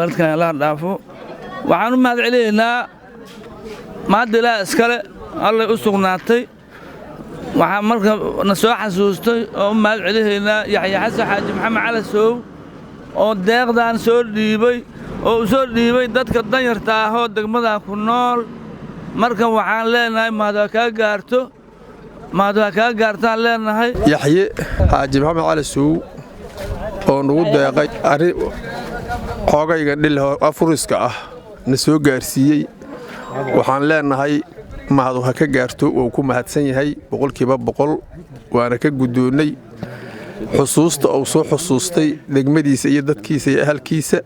dadkan la dhaafo waxaan u mahad celinaynaa maadila iskale alle u sugnaatay waxaan marka na soo xasuustay oo mahad celinaynaa Yaxya Xasan Xaaji Maxamed Cali Sow oo deeqdan soo dhiibay oo soo dhiibay dadka danyarta ah oo degmada ku nool marka waxaan leenahay maada ka gaartaan leenahay Yaxya Xaaji Maxamed Cali Sow oo nagu deeqay ari xoogayga dhil afuriska ah na soo gaarsiiyay waxaan leenahay mahadu ha ka gaarto oo ku mahadsan yahay boqolkiiba boqol waana ka gudoonay xusuusta oo soo xusuustay degmadiisa iyo dadkiisa iyo ahalkiisa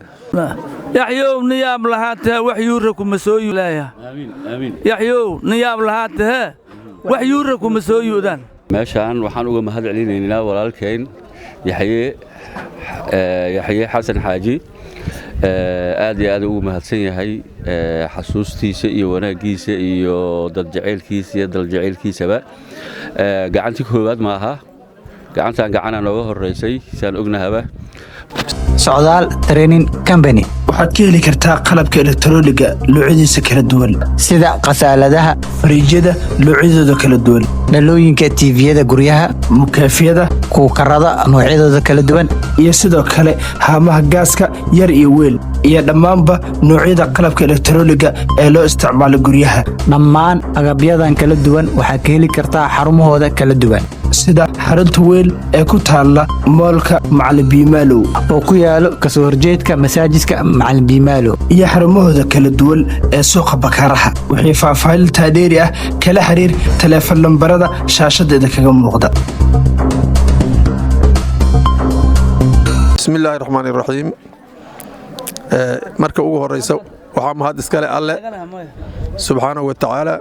yaxyow niyaab lahaatee wax yuura kuma soo yuulaya amiin yaxyow niyaab lahaatee wax yuura kuma soo yuudaan meeshaan waxaan uga mahad celinaynaa walaalkeen Yaxya Xasan Xaaji aad iyo aad ugu mahadsan yahay xasuustiisa iyo wanaagiisa iyo dad jaceylkiisa iyo dal jaceylkiisaba gacantii koowaad ma aha gacantan gacana nooga horeysay saan ognahaba Socdaal Training Company waxaad ka heli kartaa qalabka elektarooniga noocyadiisa kala duwan sida qasaaladaha fariijyada noocyadooda kala duwan dhalooyinka TV-yada guryaha mukaafiyada kuukarada noocyadooda kala duwan iyo sidoo kale haamaha gaaska yar iyo weyn iyo dhammaanba noocyada qalabka elektarooniga ee loo isticmaalo guryaha dhammaan agabyadan kala duwan waxaad ka heli kartaa xarumahooda kala duwan sida xarunta weyn ee ku taala moolka Macallin Biimaalow oo ku yaalo kasoo horjeedka masaajidka Macallin Biimaalow iyo xarumahooda kala duwan ee suuqa Bakaaraha wixii faahfaahin taadeeri ah kala xiriir telefoon lambarada shaashadeeda kaga muuqda bismillaahir rahmaanir rahiim marka ugu horeysa waxaa mahad iskale alle subxaanahu wa tacaala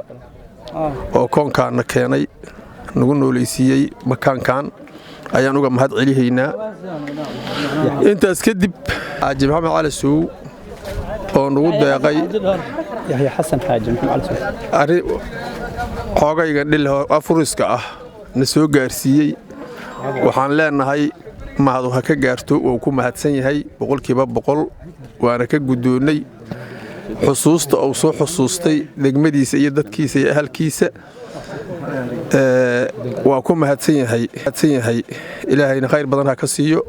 oo koonkaana keenay nagu nooleysiyay makaankan ayaan uga mahad celihaynaa intaas kadib Xaaji Maxamed Cali Sow oo nagu deeqay Yaxya Xasan Xaaji Maxamed Cali Sow ari xoogayga dhil afuriska ah na soo gaarsiiyay waxaan leenahay mahadu ha ka gaarto oo ku mahadsan yahay boqolkiiba boqol waana ka gudoonay xusuusta oo soo xusuustay degmadiisa iyo dadkiisa iyo ahalkiisa waa ku mahadsan yahay ilaahayna khayr badan ha ka siiyo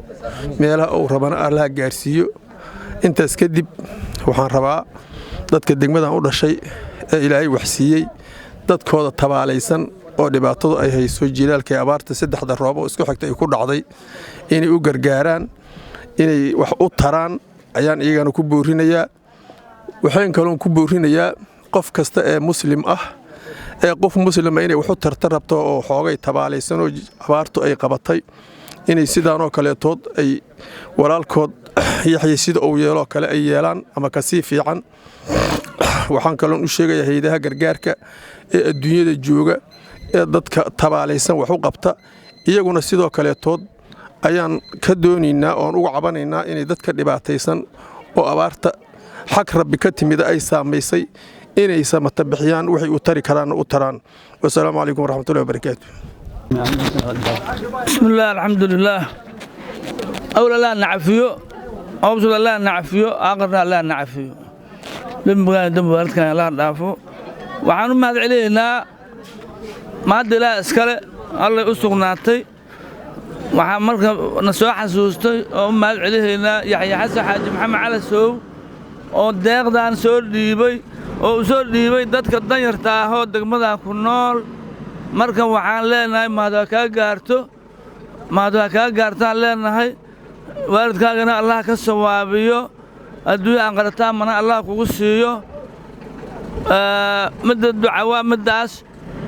meelaha uu rabana allaha gaarsiiyo intaas kadib waxaan rabaa dadka degmadan u dhashay ee ilaahay wax siiyey dadkooda tabaalaysan oo dhibaatadu ay hayso jilaalka abaarta saddexda roob oo isku xigtay ku dhacday inay u gargaaraan inay wax u taraan ayaan iyagana ku boorinayaa waxaan kaloon ku boorinayaa qof kasta ee muslim ah ee qof muslim inay wax u tartar rabto oo xoogay tabaalaysan oo abaartu ay qabatay inay sidaan oo kaleetood ay walaalkood Yaxya sida uu yeelo kale ay yeelaan ama ka sii fiican waxaan kaloon u sheegayaa hay'adaha gargaarka ee adduunyada jooga ee dadka tabaalaysan wax u qabta iyaguna sidoo kaleetood ayaan ka doonaynaa oon uga cabanaynaa inay dadka dhibaataysan oo abaarta xaq rabbi ka timid ay saamaysay inay samata bixiyaan waxay u tari karaan u taraan wassalaamu calaykum waraxmatullahi wabarakaatuh bismillaah alxamdulillaah awla laa nacafiyo awsula laa nacafiyo aakhirna laa nacafiyo dambigaadkan la dhaafo waxaan u mahad celinaynaa maadila iskale alle u sugnaatay waxaan marka na soo xasuustay oo mahad celinaynaa Yaxya Xasan Xaaji Maxamed Cali Sow oo deeqdan soo dhiibay oo soo dhiibay dadka danyarta ah oo degmada ku nool marka waxaan leenahay maada ka gaartaan leenahay waalidkaagana Allah ka sawaabiyo adduunyo aan qarataan mana Allah kugu siiyo midda ducaa middaas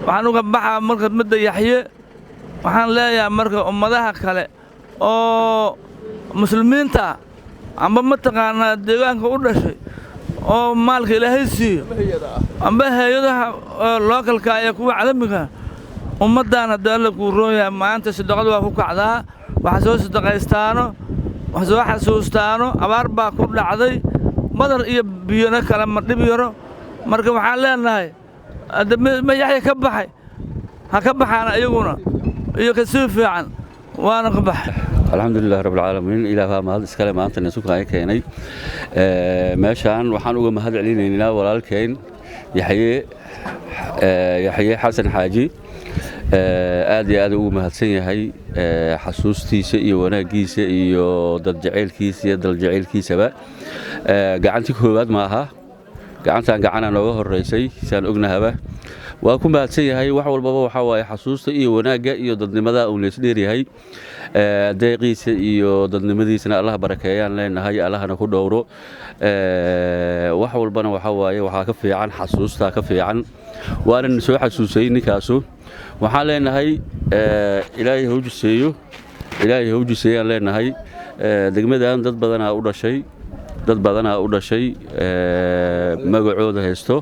waxaan uga baxaa marka midda Yaxye waxaan leeyahay marka ummadaha kale oo muslimiinta amba mataqaanaa deegaanka u dhashay oo maalka ilaahay siiyo amba hay'adaha localka ee kuwa caalamiga ummadana dawladda ku rooyaa maanta sadaqadu waa ku kacdaa waxa soo sadaqaystaano wax soo xasuustaano abaar baa ku dhacday badar iyo biyana kala ma dhib yaro marka waxaan leenahay ma Yaxya ka baxay ha ka baxaana iyaguna iyo ka sii fiican waana ka baxay الحمد لله رب العالمين إلى ما هذا الكلام أنت نسوق هاي كيني ماشان وحنوجا ما هذا علينا walaalkeen yaxye xasan xaaji aad iyo aad ugu mahadsan yahay xasuustiisa iyo wanaagiisa iyo dad jaceylkiisa iyo dal jaceylkiisaba gacanti koowaad ma aha gacantan gacana nooga horeysay saan ognahaba waa ku mahadsan yahay wax walbaba waxa waaye xasuusta iyo wanaaga iyo dadnimada uu lees dheeryahay deeqiisa iyo dadnimadiisana Allah barakeeyaan leenahay Allahna ku dhowro wax walbana waxa waaye waxa ka fiican xasuusta ka fiican waana soo xasuusay ninkaasu waxaan leenahay Ilaahay hawjiseeyaan leenahay degmadan dad badan u dhashay magacooda haysto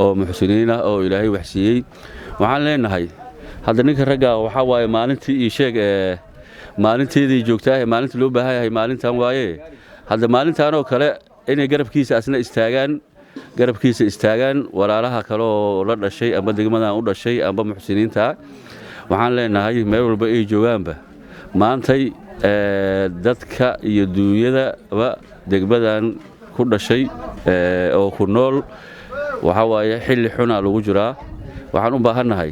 oo muxsiniin ah oo Ilaahay wax siiyay waxaan leenahay hadda ninka ragga waxa waaye maalintii ii sheeg maalinteedii joogtaa maalintii loo baahan yahay maalintan waaye hadda maalintan oo kale inay garabkiisa istaagaan walaalaha kale oo la dhashay ama degmadan u dhashay ama muxsiniinta waxaan leenahay meel walba ay joogaanba maantay dadka iyo duunyadaba degmadan ku dhashay oo ku nool waxa waaye xilli xuna lagu jiraa waxaan u baahanahay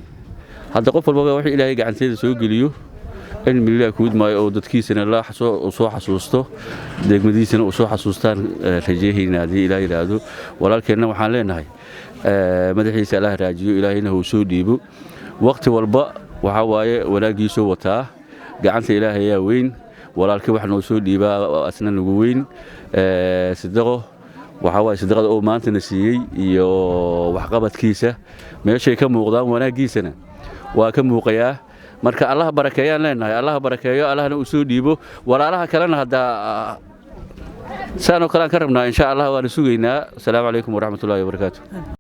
hadda qof walba wixii Ilaahay gacanteeda soo geliyo in milaa kuud maayo oo dadkiisana la soo xasuusto degmadiisana soo xasuustaan rajeehayna hadii Ilaahay yiraahdo walaalkeena waxaan leenahay madaxiisa Allah raajiyo Ilaahayna uu soo dhiibo waqti walba waxa waaye wanaagiisu wataa gacanta Ilaahay ayaa weyn walaalkii wax noo soo dhiibaa asna nagu weyn sidoo waxa waaye sidaqada oo maanta na siiyay iyo wax qabadkiisa meeshay ka muuqdaan wanaagiisana waa ka muuqayaa marka Allah barakeeyaan leenahay Allah barakeeyo Allahna uu soo dhiibo walaalaha kalena hada saano kala ka rabnaa insha Allah waan sugaynaa assalamu alaykum wa rahmatullahi wa barakatuh